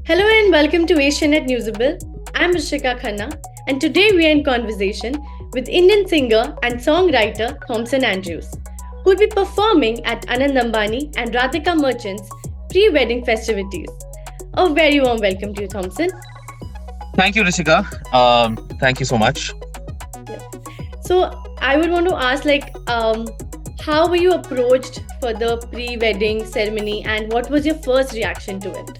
Hello and welcome to Asianet Newsable. I'm Radhika and today we are in conversation with Indian singer and songwriter Thomson Andrews, who will be performing at Anant Ambani and Radhika Merchant's pre-wedding festivities. A very warm welcome to you, Thomson. Thank you, Rishika. Thank you so much. Yeah. So I would want to ask, how were you approached for the pre-wedding ceremony, and what was your first reaction to it?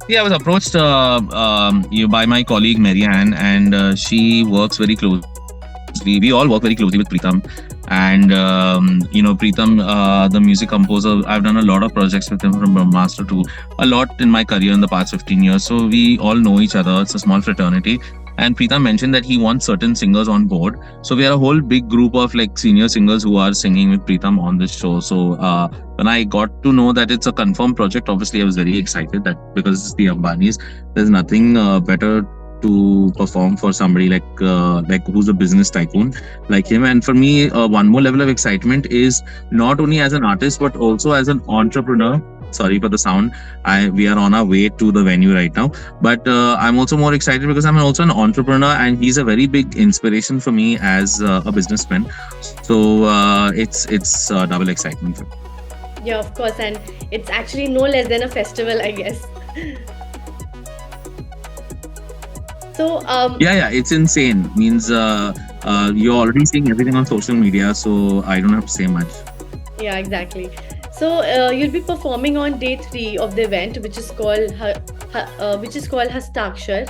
Yeah, I was approached by my colleague Marianne, and she works very closely. We all work very closely with Preetham, and Preetham, the music composer. I've done a lot of projects with him from Master to a lot in my career in the past 15 years. So we all know each other. It's a small fraternity. And Preetham mentioned that he wants certain singers on board. So we are a whole big group of like senior singers who are singing with Preetham on this show. So when I got to know that it's a confirmed project, obviously I was very excited that because it's the Ambanis, there's nothing better to perform for somebody like who's a business tycoon like him. And for me, one more level of excitement is not only as an artist but also as an entrepreneur. Sorry for the sound. We are on our way to the venue right now, but I'm also more excited because I'm also an entrepreneur, and he's a very big inspiration for me as a businessman. So it's double excitement for me. Yeah, of course, and it's actually no less than a festival, I guess. So Yeah, it's insane. Means you're already seeing everything on social media, so I don't have to say much. yeah, exactly. So you'll be performing on day 3 of the event, which is called Hastakshar.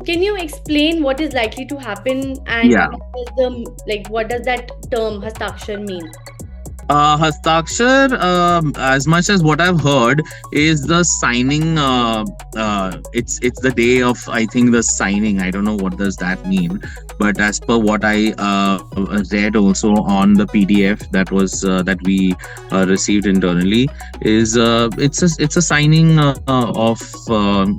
Can you explain what is likely to happen and Yeah. what does that term Hastakshar mean? Hastakshar, as much as what I've heard, is the signing. It's the day of, I think, the signing. I don't know what does that mean, but as per what I read also on the PDF that we received internally, is it's a signing of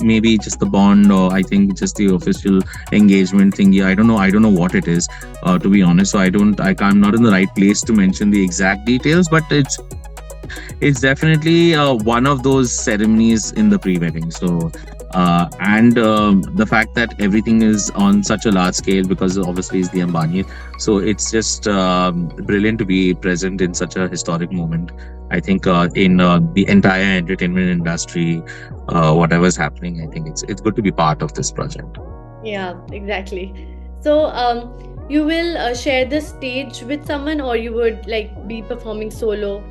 maybe just the bond, or I think just the official engagement thingy. I don't know what it is, to be honest. So I'm not in the right place to mention the exact details, but it's definitely one of those ceremonies in the pre-wedding. So and the fact that everything is on such a large scale, because obviously it's the Ambani, so it's just brilliant to be present in such a historic moment. I think in the entire entertainment industry, whatever's happening, I think it's good to be part of this project. Yeah, exactly. So you will share the stage with someone, or you would be performing solo?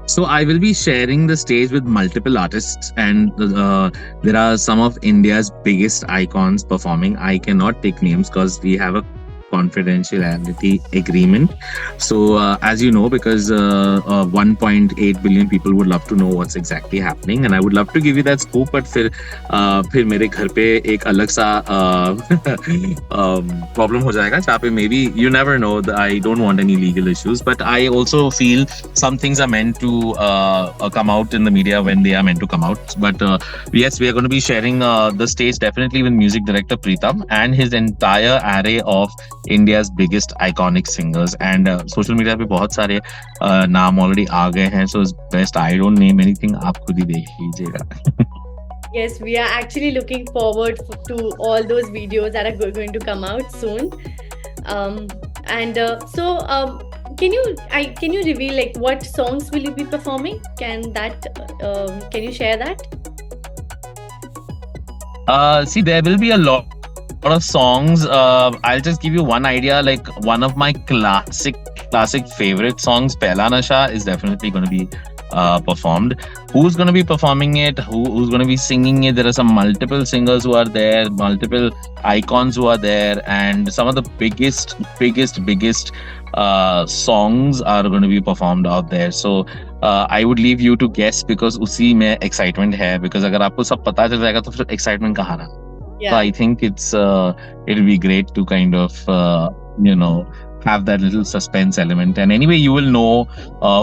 So I will be sharing the stage with multiple artists, and there are some of India's biggest icons performing. I cannot take names because we have a confidentiality agreement. So as you know, because 1.8 billion people would love to know what's exactly happening, and I would love to give you that scoop. But फिर मेरे घर पे एक अलग सा problem हो जाएगा जहाँ पे maybe you never know. I don't want any legal issues, but I also feel some things are meant to come out in the media when they are meant to come out. But yes, we are going to be sharing the stage definitely with music director Preetham and his entire array of India's biggest iconic singers. And social media पे बहुत सारे नाम already आ गए हैं. So it's best I don't name anything. आप खुद ही देख लीजिएगा. Yes, we are actually looking forward to all those videos that are going to come out soon. Can you reveal what songs will you be performing? Can you share that? See, there will be a lot of songs. I'll just give you one idea. Like one of my classic favorite songs, Pehla Nasha, is definitely going to be performed. Who's going to be performing it? Who's going to be singing it? There are some multiple singers who are there, multiple icons who are there, and some of the biggest songs are going to be performed out there. So I would leave you to guess, because उसी में excitement है. Because अगर आपको सब पता चल जाएगा तो फिर excitement कहाँ रहा? Yeah. So I think it'll be great to kind of have that little suspense element. And anyway, you will know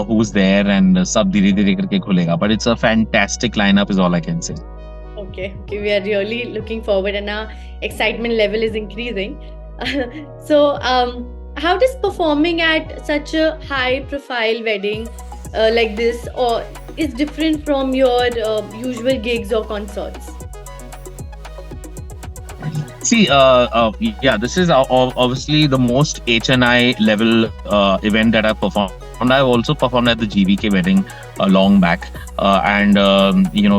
who's there, and sab धीरे धीरे करके खुलेगा. But it's a fantastic lineup is all I can say. Okay, we are really looking forward, and our excitement level is increasing. So how does performing at such a high profile wedding like this or is different from your usual gigs or concerts? See, yeah, this is obviously the most HNI level event that I've performed. I've also performed at the GVK wedding long back, and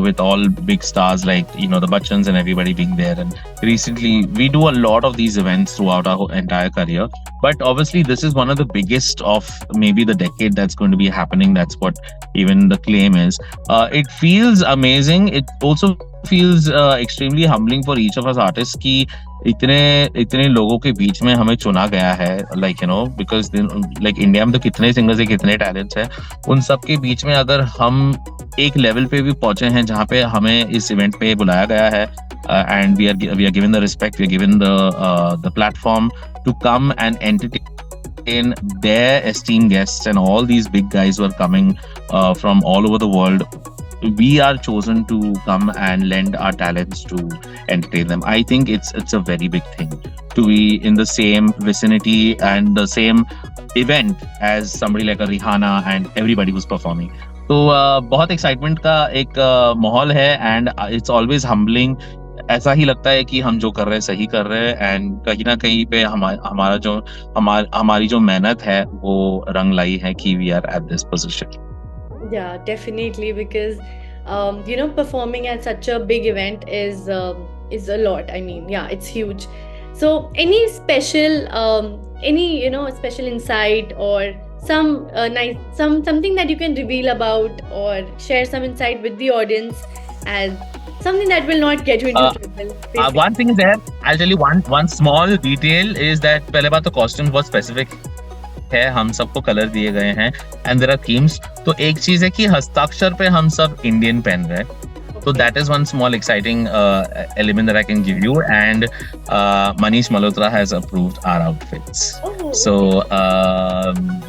with all big stars like the Bachchans and everybody being there. And recently, we do a lot of these events throughout our entire career. But obviously, this is one of the biggest of maybe the decade that's going to be happening. That's what even the claim is. It feels amazing. It also feels extremely humbling for each of us artists कि इतने इतने लोगों के बीच में हमें चुना गया है, बिकॉज लाइक इंडिया में तो कितने सिंगर्स है, कितने टैलेंट्स है, उन सब के बीच में अगर हम एक लेवल पे भी पहुंचे हैं जहाँ पे हमें इस इवेंट पे बुलाया गया है, and we are given the respect, we are given the platform to come and entertain their esteemed guests, and all these big guys who are coming from all over the world. We are chosen to come and lend our talents to entertain them. I think it's a very big thing to be in the same vicinity and the same event as somebody like a Rihanna and everybody who's performing. तो बहुत excitement का एक माहौल है, and it's always humbling. ऐसा ही लगता है कि हम जो कर रहे हैं सही कर रहे हैं, एंड कहीं ना कहीं पे हमारी जो मेहनत है वो रंग लाई है कि we are at this position. Yeah, definitely, because performing at such a big event is a lot. I mean, yeah, it's huge. So, any special special insight or some something that you can reveal about or share some insight with the audience as something that will not get you into trouble. One thing is there. I'll tell you one small detail is that पहले बात तो costume बहुत specific है, हम सबको colour दिए गए हैं एंड देयर आर थीम्स. तो एक चीज है कि हस्ताक्षर पे हम सब इंडियन पहन रहे हैं. So that is one small exciting element that I can give you, and Manish Malhotra has approved our outfits. So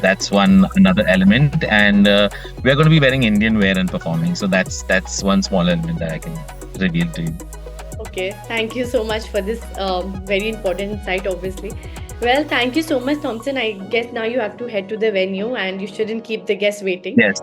that's another element, and we are going to be wearing Indian wear and performing. So that's one small element that I can reveal to you. Okay, thank you so much for this very important insight, obviously. Well, thank you so much, Thomson. I guess now you have to head to the venue and you shouldn't keep the guests waiting. Yes.